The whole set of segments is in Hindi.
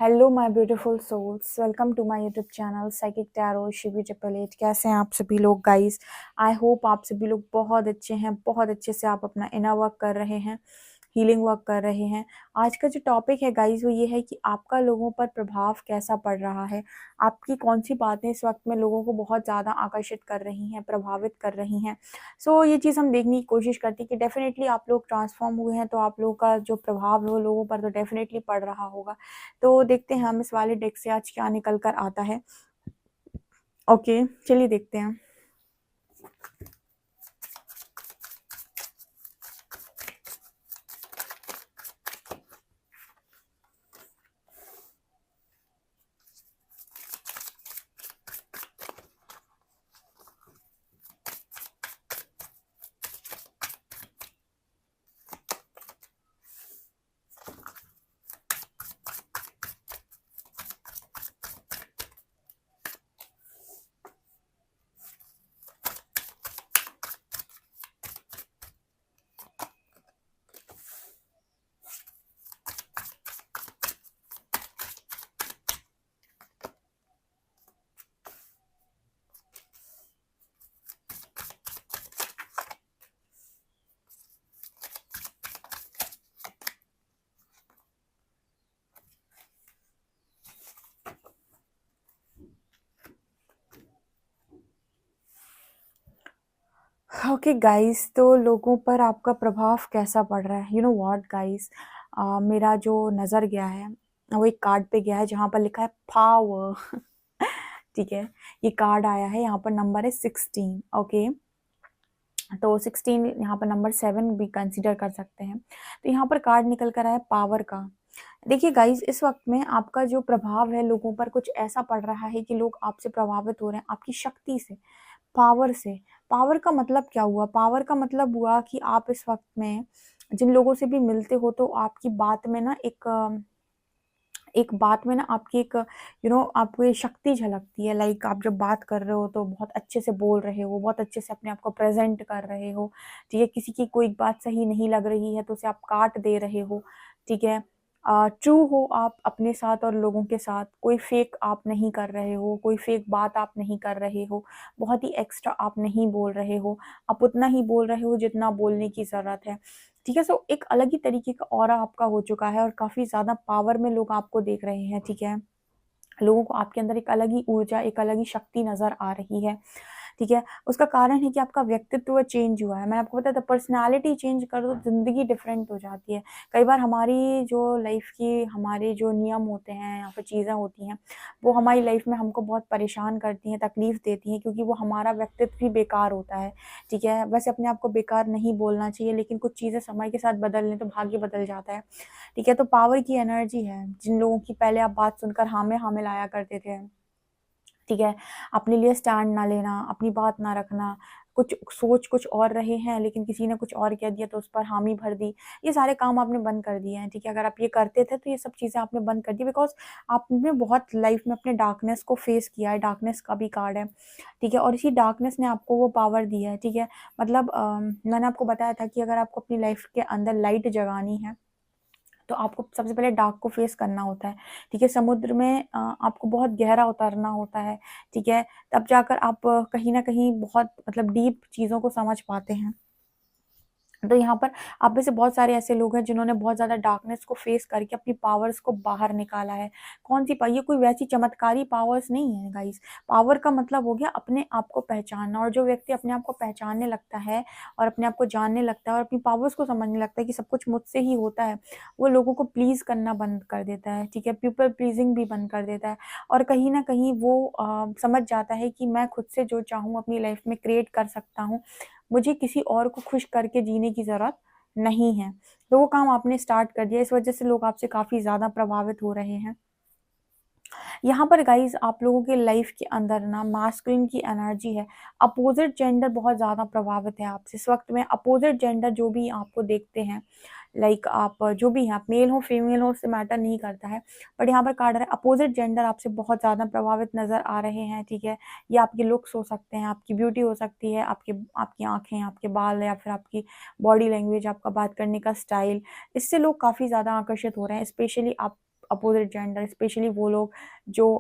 Hello my beautiful souls, welcome to my YouTube channel psychic tarot Shivi triple eight. कैसे हैं आप सभी लोग गाइस? आई होप आप सभी लोग बहुत अच्छे हैं, बहुत अच्छे से आप अपना इनर वर्क कर रहे हैं, हीलिंग वर्क कर रहे हैं। आज का जो टॉपिक है गाइस वो ये है कि आपका लोगों पर प्रभाव कैसा पड़ रहा है, आपकी कौन सी बातें इस वक्त में लोगों को बहुत ज़्यादा आकर्षित कर रही हैं, प्रभावित कर रही हैं। सो ये चीज़ हम देखने की कोशिश करते हैं कि डेफिनेटली आप लोग ट्रांसफॉर्म हुए हैं तो आप लोगों का जो प्रभाव है वो लोगों पर तो डेफिनेटली पड़ रहा होगा। तो देखते हैं हम इस वाले डेक से आज क्या निकल कर आता है। ओके, चलिए देखते हैं। ओके गाइस, तो लोगों पर आपका प्रभाव कैसा पड़ रहा है? यू नो व्हाट गाइस, मेरा जो नज़र गया है वो एक कार्ड पे गया है जहाँ पर लिखा है पावर। ठीक है, ये कार्ड आया है, यहाँ पर नंबर है 16। ओके, तो 16 यहाँ पर नंबर 7 भी कंसीडर कर सकते हैं। तो यहाँ पर कार्ड निकल कर आया पावर का। देखिए गाइज, इस वक्त में आपका जो प्रभाव है लोगों पर कुछ ऐसा पड़ रहा है कि लोग आपसे प्रभावित हो रहे हैं, आपकी शक्ति से, पावर से। पावर का मतलब क्या हुआ? पावर का मतलब हुआ कि आप इस वक्त में जिन लोगों से भी मिलते हो तो आपकी बात में ना एक बात में ना आपकी एक आपको ये शक्ति झलकती है। लाइक आप जब बात कर रहे हो तो बहुत अच्छे से बोल रहे हो, बहुत अच्छे से अपने आप को प्रेजेंट कर रहे हो। ठीक है, किसी की कोई बात सही नहीं लग रही है तो उसे आप काट दे रहे हो। ठीक है, ट्रू हो आप अपने साथ और लोगों के साथ, कोई फेक आप नहीं कर रहे हो, कोई फेक बात आप नहीं कर रहे हो, बहुत ही एक्स्ट्रा आप नहीं बोल रहे हो, आप उतना ही बोल रहे हो जितना बोलने की ज़रूरत है। ठीक है, सो एक अलग ही तरीके का ऑरा आपका हो चुका है और काफ़ी ज़्यादा पावर में लोग आपको देख रहे हैं। ठीक है, लोगों को आपके अंदर एक अलग ही ऊर्जा, एक अलग ही शक्ति नज़र आ रही है। ठीक है, उसका कारण है कि आपका व्यक्तित्व चेंज हुआ है। मैंने आपको बताया था, पर्सनैलिटी चेंज कर दो ज़िंदगी डिफरेंट हो जाती है। कई बार हमारी जो लाइफ की हमारे जो नियम होते हैं या फिर चीज़ें होती हैं वो हमारी लाइफ में हमको बहुत परेशान करती हैं, तकलीफ़ देती हैं, क्योंकि वो हमारा व्यक्तित्व भी बेकार होता है। ठीक है, वैसे अपने आप को बेकार नहीं बोलना चाहिए, लेकिन कुछ चीज़ें समय के साथ बदल लें तो भाग्य बदल जाता है। ठीक है, तो पावर की एनर्जी है। जिन लोगों की पहले आप बात सुनकर हाँ में हाँ मिलाया करते थे, ठीक है, अपने लिए स्टैंड ना लेना, अपनी बात ना रखना, कुछ सोच कुछ और रहे हैं लेकिन किसी ने कुछ और कह दिया तो उस पर हामी भर दी, ये सारे काम आपने बंद कर दिए हैं। ठीक है, अगर आप ये करते थे तो ये सब चीज़ें आपने बंद कर दी, बिकॉज़ आपने बहुत लाइफ में अपने डार्कनेस को फेस किया है। डार्कनेस का भी कार्ड है। ठीक है, और इसी डार्कनेस ने आपको वो पावर दी है। ठीक है, मतलब मैंने आपको बताया था कि अगर आपको अपनी लाइफ के अंदर लाइट जगानी है तो आपको सबसे पहले डार्क को फेस करना होता है। ठीक है, समुद्र में आपको बहुत गहरा उतरना होता है। ठीक है, तब जाकर आप कहीं न कहीं बहुत मतलब डीप चीज़ों को समझ पाते हैं। तो यहाँ पर आप में से बहुत सारे ऐसे लोग हैं जिन्होंने बहुत ज़्यादा डार्कनेस को फेस करके अपनी पावर्स को बाहर निकाला है। कौन-सी पा ये कोई वैसी चमत्कारी पावर्स नहीं है गाइज़। पावर का मतलब हो गया अपने आप को पहचानना, और जो व्यक्ति अपने आप को पहचानने लगता है और अपने आप को जानने लगता है और अपनी पावर्स को समझने लगता है कि सब कुछ मुझसे ही होता है, वो लोगों को प्लीज़ करना बंद कर देता है। ठीक है, पीपल प्लीज़िंग भी बंद कर देता है और कहीं न कहीं वो समझ जाता है कि मैं खुद से जो चाहूँ अपनी लाइफ़ में क्रिएट कर सकता हूँ। मुझे किसी और को खुश करके जीने की ज़रूरत नहीं है। तो वो काम आपने स्टार्ट कर दिया, इस वज़ह से लोग आपसे काफ़ी ज़्यादा प्रभावित हो रहे हैं। यहाँ पर गाइज़ आप लोगों के लाइफ के अंदर ना मास्कुलिन की एनर्जी है। अपोज़िट जेंडर बहुत ज़्यादा प्रभावित है आपसे। इस वक़्त में अपोज़िट जेंडर जो भी आपको देखते हैं, लाइक आप जो भी हैं, आप मेल हो, फीमेल हो, उससे मैटर नहीं करता है। बट यहाँ पर कार्ड आ रहा है अपोज़िट जेंडर आपसे बहुत ज़्यादा प्रभावित नज़र आ रहे हैं। ठीक है, ये आपके लुक्स हो सकते हैं, आपकी ब्यूटी हो सकती है, आपकी आँखें, आपके बाल या फिर आपकी बॉडी लैंग्वेज, आपका बात करने का स्टाइल। इससे लोग काफ़ी ज़्यादा आकर्षित हो रहे हैं। स्पेशली आप अपोजिट जेंडर, स्पेशली वो लोग जो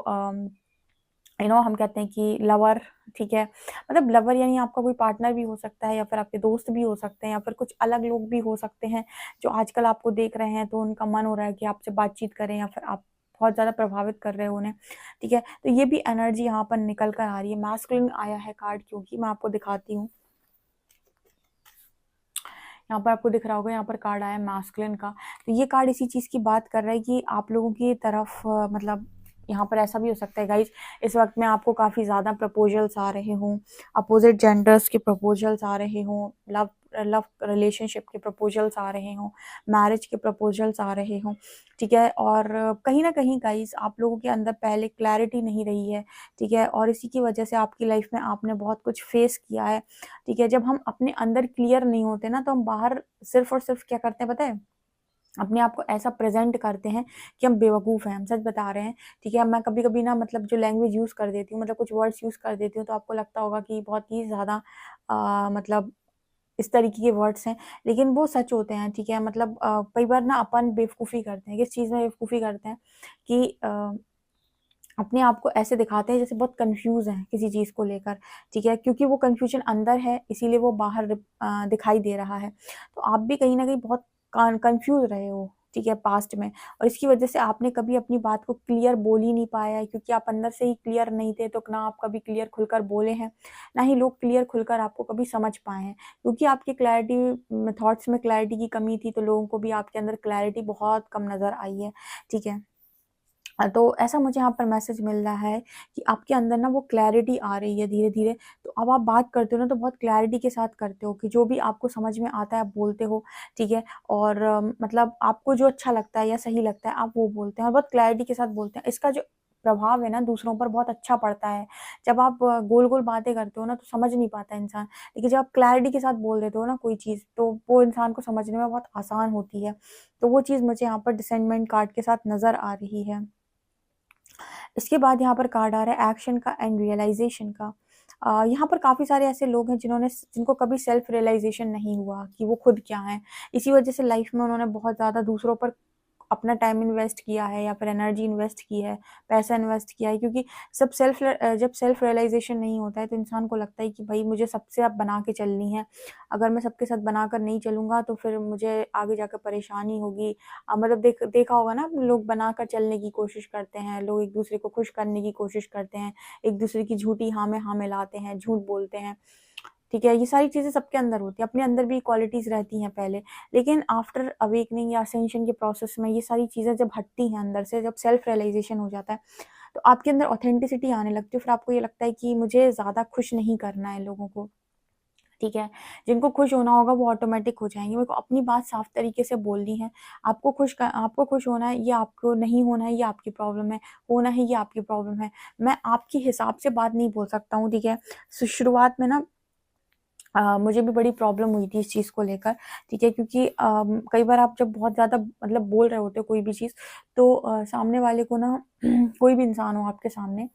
हम कहते हैं कि लवर, ठीक है, मतलब लवर यानी आपका कोई पार्टनर भी हो सकता है या फिर आपके दोस्त भी हो सकते हैं या फिर कुछ अलग लोग भी हो सकते हैं जो आजकल आपको देख रहे हैं, तो उनका मन हो रहा है कि आपसे बातचीत करें या फिर आप बहुत ज़्यादा प्रभावित कर रहे हो उन्हें, ठीक है। तो ये भी एनर्जी यहाँ पर निकल कर आ रही है। मैस्कुलिन आया है कार्ड, क्योंकि मैं आपको दिखाती हूँ, यहाँ पर आपको दिख रहा होगा, यहाँ पर कार्ड आया मैस्कुलिन का। तो ये कार्ड इसी चीज़ की बात कर रहा है कि आप लोगों की तरफ मतलब यहाँ पर ऐसा भी हो सकता है गाइज, इस वक्त में आपको काफ़ी ज़्यादा प्रपोजल्स आ रहे हों, अपोजिट जेंडर्स के प्रपोजल्स आ रहे हों, लव लव रिलेशनशिप के प्रपोजल्स आ रहे हों, मैरिज के प्रपोजल्स आ रहे हों, ठीक है। और कहीं ना कहीं गाइज आप लोगों के अंदर पहले क्लैरिटी नहीं रही है, ठीक है, और इसी की वजह से आपकी लाइफ में आपने बहुत कुछ फेस किया है, ठीक है। जब हम अपने अंदर क्लियर नहीं होते ना, तो हम बाहर सिर्फ और सिर्फ क्या करते हैं पता है, अपने आप को ऐसा प्रेजेंट करते हैं कि हम बेवकूफ़ हैं, हम सच बता रहे हैं, ठीक है। मैं कभी कभी ना मतलब जो लैंग्वेज यूज़ कर देती हूँ, मतलब कुछ वर्ड्स यूज़ कर देती हूँ, तो आपको लगता होगा कि बहुत ही ज़्यादा मतलब इस तरीके के वर्ड्स हैं, लेकिन वो सच होते हैं, ठीक है। मतलब कई बार ना अपन बेवकूफ़ी करते हैं, किस चीज़ में बेवकूफ़ी करते हैं कि अपने आप को ऐसे दिखाते हैं जैसे बहुत कंफ्यूज हैं किसी चीज़ को लेकर, ठीक है, क्योंकि वो कंफ्यूजन अंदर है, इसीलिए वो बाहर दिखाई दे रहा है। तो आप भी कहीं न कहीं बहुत कंफ्यूज रहे हो, ठीक है, पास्ट में, और इसकी वजह से आपने कभी अपनी बात को क्लियर बोल ही नहीं पाया है, क्योंकि आप अंदर से ही क्लियर नहीं थे, तो ना आप कभी क्लियर खुलकर बोले हैं, ना ही लोग क्लियर खुलकर आपको कभी समझ पाए हैं, क्योंकि आपकी क्लैरिटी थॉट्स में क्लैरिटी की कमी थी, तो लोगों को भी आपके अंदर क्लैरिटी बहुत कम नज़र आई है, ठीक है। तो ऐसा मुझे यहाँ पर मैसेज मिल रहा है कि आपके अंदर ना वो क्लैरिटी आ रही है धीरे-धीरे। तो अब आप बात करते हो ना, तो बहुत क्लैरिटी के साथ करते हो कि जो भी आपको समझ में आता है आप बोलते हो, ठीक है? और मतलब आपको जो अच्छा लगता है या सही लगता है आप वो बोलते हैं और बहुत क्लैरिटी के साथ बोलते हैं। इसका जो प्रभाव है ना दूसरों पर बहुत अच्छा पड़ता है। जब आप गोल-गोल बातें करते हो ना, तो समझ नहीं पाता इंसान। लेकिन जब आप क्लैरिटी के साथ बोल देते हो ना कोई चीज़, तो वो इंसान को समझने में बहुत आसान होती है। तो वो चीज़ मुझे यहाँ पर डिसैर्निमेंट कार्ड के साथ नज़र आ रही है। इसके बाद यहाँ पर कार्ड आ रहा है एक्शन का एंड रियलाइज़ेशन का। यहाँ पर काफ़ी सारे ऐसे लोग हैं जिनको कभी सेल्फ रियलाइज़ेशन नहीं हुआ कि वो खुद क्या हैं। इसी वजह से लाइफ़ में उन्होंने बहुत ज़्यादा दूसरों पर अपना टाइम इन्वेस्ट किया है या फिर एनर्जी इन्वेस्ट की है, पैसा इन्वेस्ट किया है, क्योंकि जब सेल्फ रियलाइज़ेशन नहीं होता है, तो इंसान को लगता है कि भई मुझे सबसे अब बना के चलनी है। अगर मैं सबके साथ बनाकर नहीं चलूँगा, तो फिर मुझे आगे जाकर परेशानी होगी। मतलब देखा होगा ना, लोग बनाकर चलने की कोशिश करते हैं, लोग एक-दूसरे को खुश करने की कोशिश करते हैं, एक-दूसरे की झूठी हाँ में हाँ मिलाते हैं, झूठ बोलते हैं, ठीक है? ये सारी चीज़ें सबके अंदर होती हैं, अपने अंदर भी क्वालिटीज़ रहती हैं पहले, लेकिन आफ्टर अवेकनिंग या असेंशन के प्रोसेस में ये सारी चीज़ें जब हटती हैं अंदर से, जब सेल्फ रियलाइज़ेशन हो जाता है, तो आपके अंदर ऑथेंटिसिटी आने लगती है, फिर आपको ये लगता है कि मुझे ज़्यादा खुश नहीं करना है लोगों को। ठीक है? जिनको खुश होना होगा वो ऑटोमैटिक हो जाएँगे। मेरे को अपनी बात साफ तरीके से बोलनी है। आपको खुश होना है, ये आपको नहीं होना है, ये आपकी प्रॉब्लम है। होना है, ये आपकी प्रॉब्लम है। मैं आपके हिसाब से बात नहीं बोल सकता हूँ, ठीक है? शुरुआत में ना मुझे भी बड़ी प्रॉब्लम हुई थी इस चीज़ को लेकर, ठीक है? क्योंकि कई बार आप जब बहुत ज़्यादा मतलब बोल रहे होते हो कोई भी चीज़, तो सामने वाले को ना कोई भी इंसान हो आपके सामने,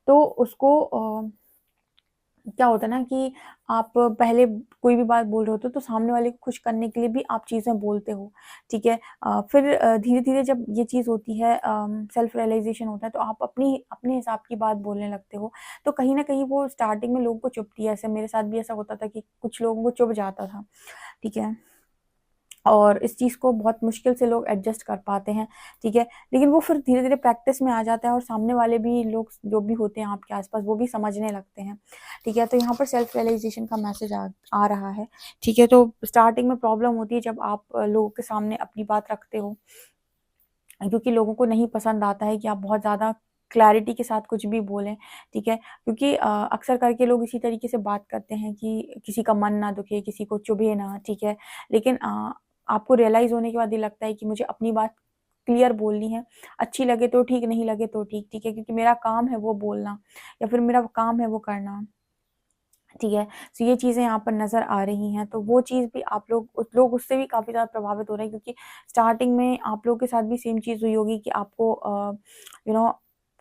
तो उसको क्या होता है ना कि आप पहले कोई भी बात बोल रहे होते हो, तो सामने वाले को खुश करने के लिए भी आप चीज़ें बोलते हो, ठीक है? फिर धीरे-धीरे जब ये चीज़ होती है, सेल्फ रियलाइज़ेशन होता है, तो आप अपने हिसाब की बात बोलने लगते हो। तो कहीं न कहीं वो स्टार्टिंग में लोगों को चुभती है, ऐसे मेरे साथ भी ऐसा होता था कि कुछ लोगों को चुभ जाता था, ठीक है? और इस चीज़ को बहुत मुश्किल से लोग एडजस्ट कर पाते हैं, ठीक है? लेकिन वो फिर धीरे-धीरे प्रैक्टिस में आ जाता है और सामने वाले भी लोग जो भी होते हैं आपके आस-पास, वो भी समझने लगते हैं, ठीक है? तो यहाँ पर सेल्फ रियलाइज़ेशन का मैसेज आ रहा है, ठीक है? तो स्टार्टिंग में प्रॉब्लम होती है जब आप लोगों के सामने अपनी बात रखते हो, क्योंकि लोगों को नहीं पसंद आता है कि आप बहुत ज़्यादा क्लैरिटी के साथ कुछ भी बोलें, ठीक है? क्योंकि अक्सर करके लोग इसी तरीके से बात करते हैं कि किसी का मन ना दुखे, किसी को चुभे ना, ठीक है? लेकिन आपको रियलाइज़ होने के बाद ये लगता है कि मुझे अपनी बात क्लियर बोलनी है, अच्छी लगे तो ठीक, नहीं लगे तो ठीक, ठीक है? क्योंकि मेरा काम है वो बोलना या फिर मेरा काम है वो करना। ठीक है? तो ये चीज़ें यहाँ पर नज़र आ रही हैं, तो वो चीज़ भी आप लोग उससे भी काफ़ी ज़्यादा प्रभावित हो रहे हैं, क्योंकि स्टार्टिंग में आप लोगों के साथ भी सेम चीज़ हुई होगी कि आपको यू नो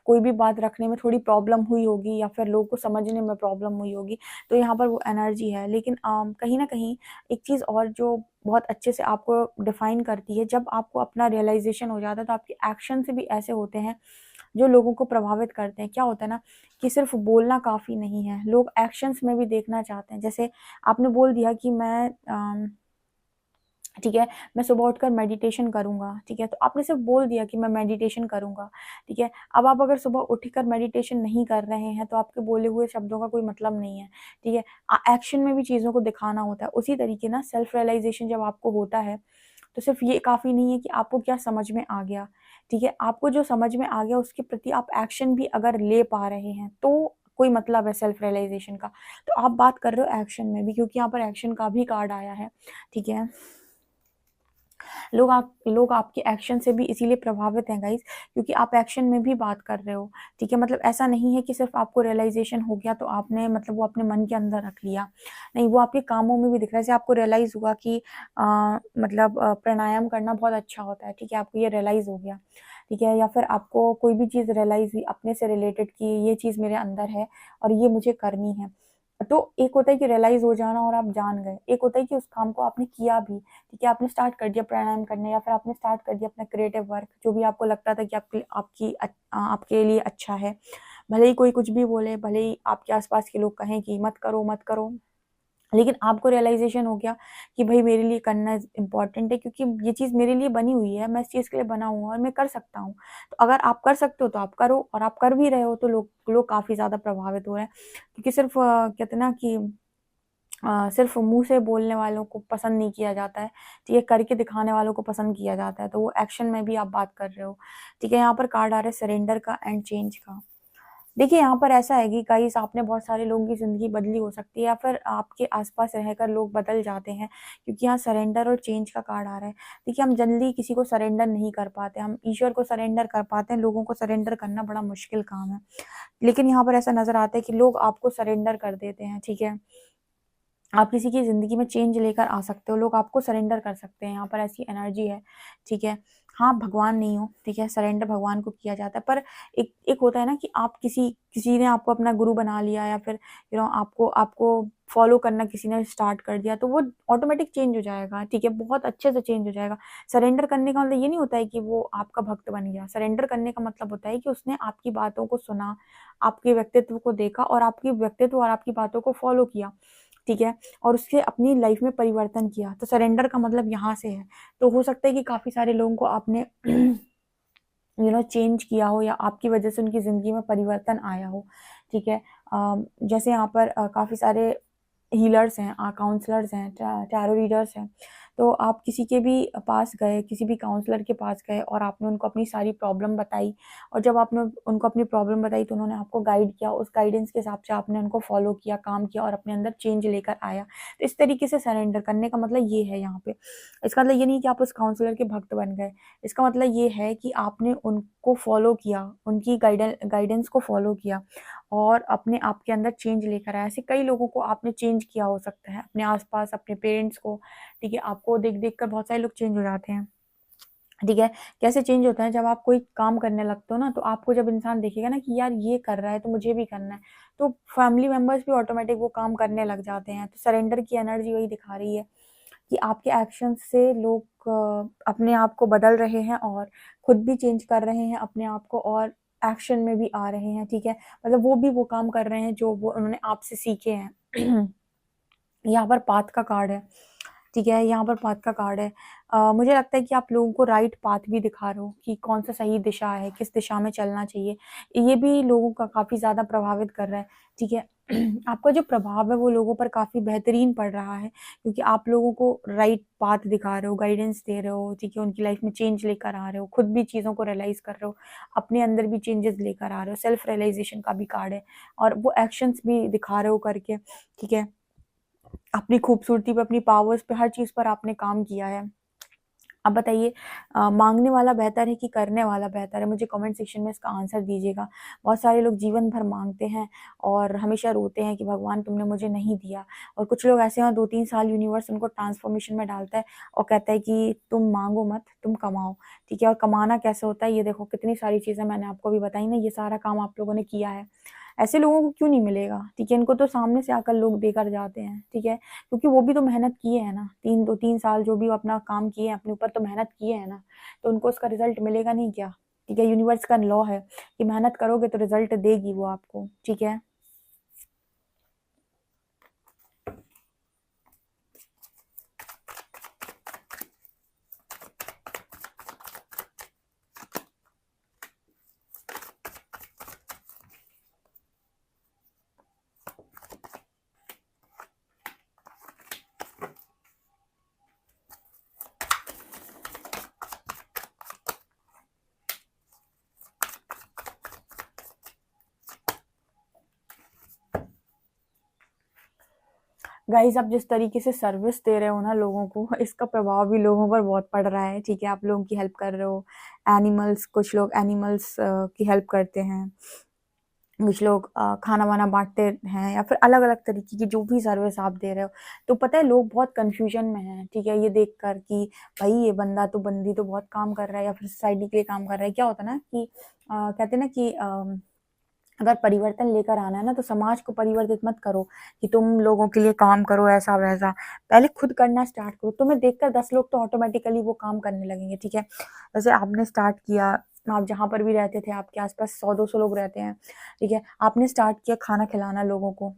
कोई भी बात रखने में थोड़ी प्रॉब्लम हुई होगी या फिर लोगों को समझने में प्रॉब्लम हुई होगी, तो यहाँ पर वो एनर्जी है। लेकिन कहीं न कहीं एक चीज़ और जो बहुत अच्छे से आपको डिफ़ाइन करती है, जब आपको अपना रियलाइज़ेशन हो जाता है, तो आपके एक्शन से भी ऐसे होते हैं जो लोगों को प्रभावित करते हैं। क्या होता है ना कि सिर्फ़ बोलना काफ़ी नहीं है, लोग एक्शंस में भी देखना चाहते हैं। जैसे आपने बोल दिया कि ठीक है, मैं सुबह उठकर मेडिटेशन करूँगा, ठीक है? तो आपने सिर्फ़ बोल दिया कि मैं मेडिटेशन करूँगा, ठीक है? अब आप अगर सुबह उठकर मेडिटेशन नहीं कर रहे हैं, तो आपके बोले हुए शब्दों का कोई मतलब नहीं है, ठीक है? एक्शन में भी चीज़ों को दिखाना होता है। उसी तरीके ना सेल्फ रियलाइज़ेशन जब आपको होता है, तो सिर्फ़ ये काफ़ी नहीं है कि आपको क्या समझ में आ गया, ठीक है? आपको जो समझ में आ गया उसके प्रति आप एक्शन भी अगर ले पा रहे हैं, तो कोई मतलब है सेल्फ रियलाइज़ेशन का। तो आप बात कर रहे हो एक्शन में भी, क्योंकि यहाँ पर एक्शन का भी कार्ड आया है, ठीक है? लोग आपके एक्शन से भी इसीलिए प्रभावित हैं गाइज़, क्योंकि आप एक्शन में भी बात कर रहे हो, ठीक है? मतलब ऐसा नहीं है कि सिर्फ़ आपको रियलाइज़ेशन हो गया तो आपने मतलब वो अपने मन के अंदर रख लिया। नहीं, वो आपके कामों में भी दिख रहा है। जैसे आपको रियलाइज़ हुआ कि मतलब प्राणायाम करना बहुत अच्छा होता है, ठीक है? आपको ये रियलाइज़ हो गया, ठीक है? या फिर आपको कोई भी चीज़ रियलाइज़ हुई अपने से रिलेटेड कि ये चीज़ मेरे अंदर है और ये मुझे करनी है। तो एक होता है कि रियलाइज़ हो जाना और आप जान गए, एक होता है कि उस काम को आपने किया भी, ठीक है? आपने स्टार्ट कर दिया प्राणायाम करने या फिर आपने स्टार्ट कर दिया अपना क्रिएटिव वर्क, जो भी आपको लगता था कि आपके लिए अच्छा है। भले ही कोई कुछ भी बोले, भले ही आपके आस-पास के लोग कहें कि मत करो, मत करो। लेकिन आपको रियलाइज़ेशन हो गया कि भई मेरे लिए करना इम्पोर्टेंट है, क्योंकि ये चीज़ मेरे लिए बनी हुई है, मैं इस चीज़ के लिए बना हुआ हूँ और मैं कर सकता हूँ। तो अगर आप कर सकते हो तो आप करो, और आप कर भी रहे हो तो लोग काफ़ी ज़्यादा प्रभावित हो रहे हैं। क्योंकि सिर्फ़ कहते हैं ना कि सिर्फ़ मुँह से बोलने वालों को पसंद नहीं किया जाता है, ठीक है? करके दिखाने वालों को पसंद किया जाता है, तो वो एक्शन में भी आप बात कर रहे हो, ठीक है? यहाँ पर कार्ड आ रहा है सरेंडर का एंड चेंज का। देखिए, यहाँ पर ऐसा है कि गाइस आपने बहुत सारे लोगों की ज़िंदगी बदली हो सकती है या फिर आपके आस-पास रहकर लोग बदल जाते हैं, क्योंकि यहाँ सरेंडर और चेंज का कार्ड आ रहा है। देखिए, हम जल्दी किसी को सरेंडर नहीं कर पाते, हम ईश्वर को सरेंडर कर पाते हैं, लोगों को सरेंडर करना बड़ा मुश्किल काम है। लेकिन यहाँ पर ऐसा नज़र आता है कि लोग आपको सरेंडर कर देते हैं, ठीक है? आप किसी की ज़िंदगी में चेंज लेकर आ सकते हो, लोग आपको सरेंडर कर सकते हैं, यहाँ पर ऐसी एनर्जी है, ठीक है? हाँ, भगवान नहीं हो, ठीक है? सरेंडर भगवान को किया जाता है, पर एक एक होता है ना कि आप किसी ने आपको अपना गुरु बना लिया या फिर आपको आपको फ़ॉलो करना किसी ने स्टार्ट कर दिया, तो वो ऑटोमेटिक चेंज हो जाएगा, ठीक है? बहुत अच्छे से चेंज हो जाएगा। सरेंडर करने का मतलब ये नहीं होता है कि वो आपका भक्त बन गया, सरेंडर करने का मतलब होता है कि उसने आपकी बातों को सुना, आपके व्यक्तित्व को देखा और आपके व्यक्तित्व और आपकी बातों को फ़ॉलो किया, ठीक है? और उससे अपनी लाइफ में परिवर्तन किया। तो सरेंडर का मतलब यहाँ से है। तो हो सकता है कि काफ़ी सारे लोगों को आपने चेंज किया हो या आपकी वज़ह से उनकी ज़िंदगी में परिवर्तन आया हो, ठीक है? जैसे यहाँ पर काफ़ी सारे हीलर्स हैं, काउंसलर्स हैं, टैरो रीडर्स हैं। तो आप किसी के भी पास गए, किसी भी काउंसलर के पास गए और आपने उनको अपनी सारी प्रॉब्लम बताई, और जब आपने उनको अपनी प्रॉब्लम बताई तो उन्होंने आपको गाइड किया, उस गाइडेंस के हिसाब से आपने उनको फ़ॉलो किया, काम किया और अपने अंदर चेंज लेकर आया। तो इस तरीके से सरेंडर करने का मतलब ये है यहाँ पे। इसका मतलब ये नहीं कि आप उस काउंसलर के भक्त बन गए। इसका मतलब ये है कि आपने उनको फ़ॉलो किया, उनकी गाइडेंस को फ़ॉलो किया और अपने आप के अंदर चेंज लेकर आए। ऐसे कई लोगों को आपने चेंज किया हो सकता है, अपने आस-पास, अपने पेरेंट्स को, ठीक है? आपको देख-देख कर बहुत सारे लोग चेंज हो जाते हैं, ठीक है? कैसे चेंज होता है, जब आप कोई काम करने लगते हो ना, तो आपको जब इंसान देखेगा ना कि यार ये कर रहा है, तो मुझे भी करना है, तो फैमिली मेंबर्स भी ऑटोमैटिक वो काम करने लग जाते हैं। तो सरेंडर की एनर्जी वही दिखा रही है कि आपके एक्शंस से लोग अपने आप को बदल रहे हैं और खुद भी चेंज कर रहे हैं अपने आप को और एक्शन में भी आ रहे हैं, ठीक है? मतलब वो भी वो काम कर रहे हैं जो वो उन्होंने आपसे सीखे हैं। यहाँ पर पाथ का कार्ड है, ठीक है? यहाँ पर पाथ का कार्ड है। मुझे लगता है कि आप लोगों को राइट पाथ भी दिखा रहे हो कि कौन-सा सही दिशा है, किस दिशा में चलना चाहिए। ये भी लोगों का काफ़ी ज़्यादा प्रभावित कर रहा है, ठीक है? आपका जो प्रभाव है वो लोगों पर काफ़ी बेहतरीन पड़ रहा है, क्योंकि आप लोगों को राइट पाथ दिखा रहे हो, गाइडेंस दे रहे हो, ठीक है? उनकी लाइफ में चेंज लेकर आ रहे हो, खुद भी चीज़ों को रियलाइज़ कर रहे हो, अपने अंदर भी चेंजेज़ लेकर आ रहे हो, सेल्फ रियलाइज़ेशन का भी कार्ड है और वो एक्शंस भी दिखा रहे हो करके, ठीक है? अपनी खूबसूरती पे, अपनी पावर्स पे, हर चीज़ पर आपने काम किया है। अब बताइए माँगने वाला बेहतर है कि करने वाला बेहतर है? मुझे कमेंट सेक्शन में इसका आंसर दीजिएगा। बहुत सारे लोग जीवन भर माँगते हैं और हमेशा रोते हैं कि भगवान तुमने मुझे नहीं दिया, और कुछ लोग ऐसे हैं 2-3 साल यूनिवर्स उनको ट्रांसफॉर्मेशन में डालता है और कहता है कि तुम माँगो मत, तुम कमाओ, ठीक है? और कमाना कैसे होता है ये देखो, कितनी सारी चीज़ें मैंने आपको अभी बताई ना, ये सारा काम आप लोगों ने किया है। ऐसे लोगों को क्यों नहीं मिलेगा? ठीक है? इनको तो सामने से आकर लोग देकर जाते हैं, ठीक है? क्योंकि वो भी तो मेहनत किए हैं ना, 3 साल जो भी अपना काम किए हैं, अपने ऊपर तो मेहनत किए हैं ना, तो उनको उसका रिज़ल्ट मिलेगा नहीं क्या? ठीक है? यूनिवर्स का लॉ है कि मेहनत करोगे तो रिज़ल्ट देगी वो आपको, ठीक है? गाइस, आप जिस तरीके से सर्विस दे रहे हो ना लोगों को, इसका प्रभाव भी लोगों पर बहुत पड़ रहा है, ठीक है? आप लोगों की हेल्प कर रहे हो, एनिमल्स, कुछ लोग एनिमल्स की हेल्प करते हैं, कुछ लोग खाना-वाना बाँटते हैं, या फिर अलग-अलग तरीके की जो भी सर्विस आप दे रहे हो। तो पता है लोग बहुत कन्फ्यूज़न में हैं, ठीक है? ये देखकर कि भई ये बंदा तो बंदी तो बहुत काम कर रहा है या फिर सोसाइटी के लिए काम कर रहा है। क्या होता है ना कि कहते हैं ना कि अगर परिवर्तन लेकर आना है ना, तो समाज को परिवर्तित मत करो कि तुम लोगों के लिए काम करो ऐसा-वैसा। पहले खुद करना स्टार्ट करो। तुम्हें देखकर 10 लोग तो ऑटोमैटिकली वो काम करने लगेंगे, ठीक है? जैसे आपने स्टार्ट किया, आप जहाँ पर भी रहते थे, आपके आस-पास 100-200 लोग रहते हैं, ठीक है? आपने स्टार्ट किया खाना खिलाना लोगों को।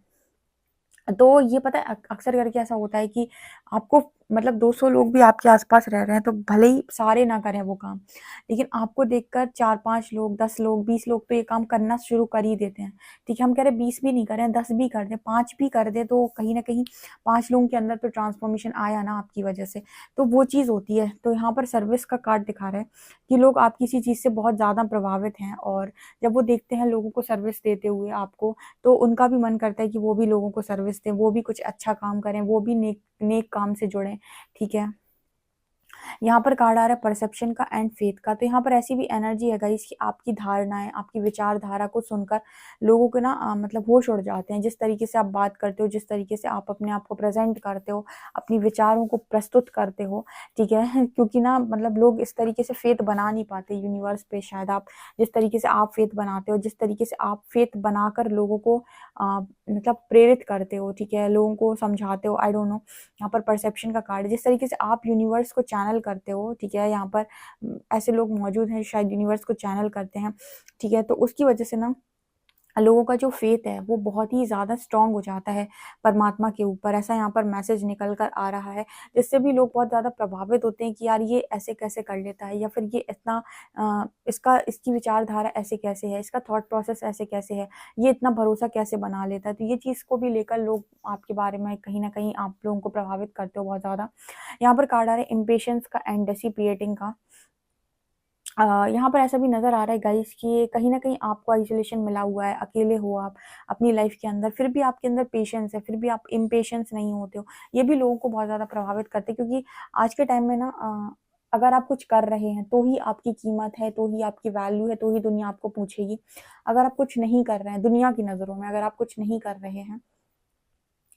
तो ये पता है अक्सर करके ऐसा होता है कि आपको मतलब 200 लोग भी आपके आस-पास रह रहे हैं, तो भले ही सारे ना करें वो काम, लेकिन आपको देखकर 4-5 लोग, 10 लोग, 20 लोग तो ये काम करना शुरू कर ही देते हैं, ठीक है? हम कह रहे हैं 20 भी नहीं करें, 10 भी कर दें, 5 भी कर दें, तो कहीं न कहीं 5 लोगों के अंदर तो ट्रांसफॉर्मेशन आया ना आपकी वजह से, तो वो चीज़ होती है। तो यहाँ पर सर्विस का कार्ड दिखा रहा है कि लोग आप किसी चीज़ से बहुत ज़्यादा प्रभावित हैं, और जब वो देखते हैं लोगों को सर्विस देते हुए आपको, तो उनका भी मन करता है कि वो भी लोगों को सर्विस दें, वो भी कुछ अच्छा काम करें, वो भी नेक नेक काम से जुड़ें, ठीक है? यहाँ पर कार्ड आ रहा है परसेप्शन का एंड फेथ का। तो यहाँ पर ऐसी भी एनर्जी है गाइस कि आपकी धारणाएँ, आपकी विचारधारा को सुनकर लोगों के ना मतलब होश उड़ जाते हैं। जिस तरीके से आप बात करते हो, जिस तरीके से आप अपने आप को प्रेज़ेंट करते हो, अपनी विचारों को प्रस्तुत करते हो, ठीक है? क्योंकि ना मतलब लोग इस तरीके से फेथ बना नहीं पाते यूनिवर्स पे, शायद आप जिस तरीके से आप फेथ बनाते हो, जिस तरीके से आप फेथ बनाकर लोगों को मतलब प्रेरित करते हो, ठीक है? लोगों को समझाते हो, आई डोंट नो। यहाँ पर परसेप्शन का कार्ड है, जिस तरीके से आप यूनिवर्स को चैनल करते हो, ठीक है? यहाँ पर ऐसे लोग मौजूद हैं शायद यूनिवर्स को चैनल करते हैं, ठीक है? तो उसकी वजह से ना लोगों का जो फ़ेथ है वो बहुत ही ज़्यादा स्ट्रॉन्ग हो जाता है परमात्मा के ऊपर, ऐसा यहाँ पर मैसेज निकल कर आ रहा है। जिससे भी लोग बहुत ज़्यादा प्रभावित होते हैं कि यार ये ऐसे कैसे कर लेता है, या फिर ये इतना इसकी विचारधारा ऐसे कैसे है, इसका थॉट प्रोसेस ऐसे कैसे है, ये इतना भरोसा कैसे बना लेता है। तो ये चीज़ को भी लेकर लोग आपके बारे में कहीं न कहीं आप लोगों को प्रभावित करते हो बहुत ज़्यादा। यहाँ पर कार्ड आ रहा है इम्पेशंस का एंड डिसिपिएटिंग का। यहाँ पर ऐसा भी नज़र आ रहा है गाइस कि कहीं न कहीं आपको आइसोलेशन मिला हुआ है, अकेले हो आप अपनी लाइफ़ के अंदर, फिर भी आपके अंदर पेशेंस है, फिर भी आप इम्पेशेंस नहीं होते हो। ये भी लोगों को बहुत ज़्यादा प्रभावित करते हैं, क्योंकि आज के टाइम में ना अगर आप कुछ कर रहे हैं, तो ही आपकी कीमत है, तो ही आपकी वैल्यू है, तो ही दुनिया आपको पूछेगी। अगर आप कुछ नहीं कर रहे हैं, दुनिया की नज़रों में अगर आप कुछ नहीं कर रहे हैं,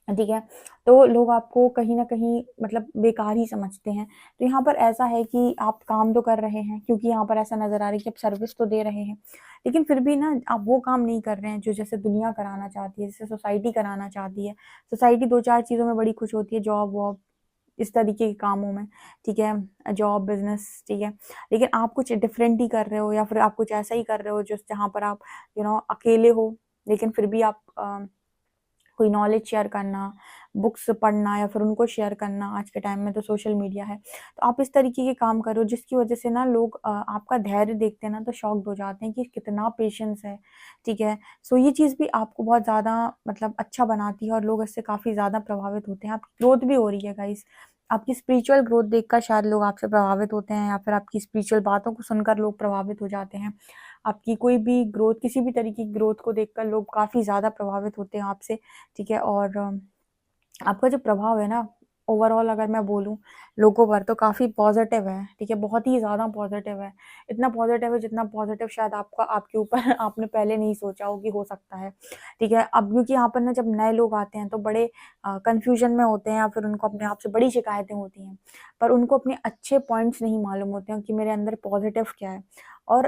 ठीक है? तो लोग आपको कहीं न कहीं मतलब बेकार ही समझते हैं। तो यहाँ पर ऐसा है कि आप काम तो कर रहे हैं, क्योंकि यहाँ पर ऐसा नज़र आ रहा है कि आप सर्विस तो दे रहे हैं। लेकिन फिर भी ना आप वो काम नहीं कर रहे हैं जो जैसे दुनिया कराना चाहती है, जैसे सोसाइटी कराना चाहती है। सोसाइटी 2-4 चीज़ों में बड़ी खुश होती है, जॉब-वॉब इस तरीके के कामों में, ठीक है? जॉब, बिज़नेस, ठीक है? लेकिन आप कुछ डिफरेंट ही कर रहे हो, या फिर आप कुछ ऐसा ही कर रहे हो जिस जहाँ पर आप अकेले हो, लेकिन फिर भी आप कोई नॉलेज शेयर करना, बुक्स पढ़ना, या फिर उनको शेयर करना, आज के टाइम में तो सोशल मीडिया है। तो आप इस तरीके के काम करो जिसकी वज़ह से ना लोग आपका धैर्य देखते हैं ना तो शॉक्ड हो जाते हैं कि कितना पेशेंस है, ठीक है? सो ये चीज़ भी आपको बहुत ज़्यादा मतलब अच्छा बनाती है, और लोग इससे काफ़ी ज़्यादा प्रभावित होते हैं। आपकी ग्रोथ भी हो रही है गाइज़। आपकी स्पिरिचुअल ग्रोथ देखकर शायद लोग आपसे प्रभावित होते हैं, या फिर आपकी स्पिरिचुअल बातों को सुनकर लोग प्रभावित हो जाते हैं। आपकी कोई भी ग्रोथ, किसी भी तरीके की ग्रोथ को देखकर लोग काफ़ी ज़्यादा प्रभावित होते हैं आपसे, ठीक है? और आपका जो प्रभाव है ना, ओवरऑल अगर मैं बोलूँ लोगों पर तो काफ़ी पॉज़िटिव है, ठीक है? बहुत ही ज़्यादा पॉज़िटिव है। इतना पॉज़िटिव है जितना पॉज़िटिव शायद आपका आपके ऊपर आपने पहले नहीं सोचा हो कि हो सकता है, ठीक है? अब क्योंकि यहाँ पर ना जब नए लोग आते हैं तो बड़े कन्फ्यूज़न में होते हैं या फिर उनको अपने आप से बड़ी शिकायतें होती हैं। पर उनको अपने अच्छे पॉइंट्स नहीं मालूम होते हैं कि मेरे अंदर पॉज़िटिव क्या है। और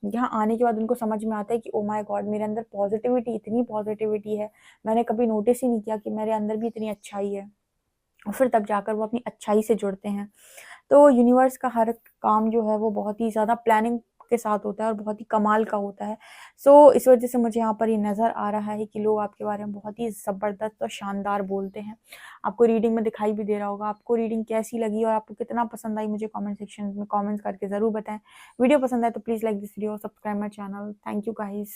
यहाँ आने के बाद उनको समझ में आता है कि ओह माय गॉड! मेरे अंदर पॉज़िटिविटी इतनी पॉज़िटिविटी है, मैंने कभी नोटिस ही नहीं किया कि मेरे अंदर भी इतनी अच्छाई है। और फिर तब जाकर वो अपनी अच्छाई से जुड़ते हैं। तो यूनिवर्स का हर काम जो है वो बहुत ही ज़्यादा प्लानिंग के साथ होता है और बहुत ही कमाल का होता है। सो इस वज़ह से मुझे यहाँ पर ये नज़र आ रहा है कि लोग आपके बारे में बहुत ही ज़बरदस्त और शानदार बोलते हैं। आपको रीडिंग में दिखाई भी दे रहा होगा। आपको रीडिंग कैसी लगी और आपको कितना पसंद आई मुझे कमेंट सेक्शन में कमेंट्स करके ज़रूर बताएँ। वीडियो पसंद आए तो please like this video, subscribe my channel. Thank you guys.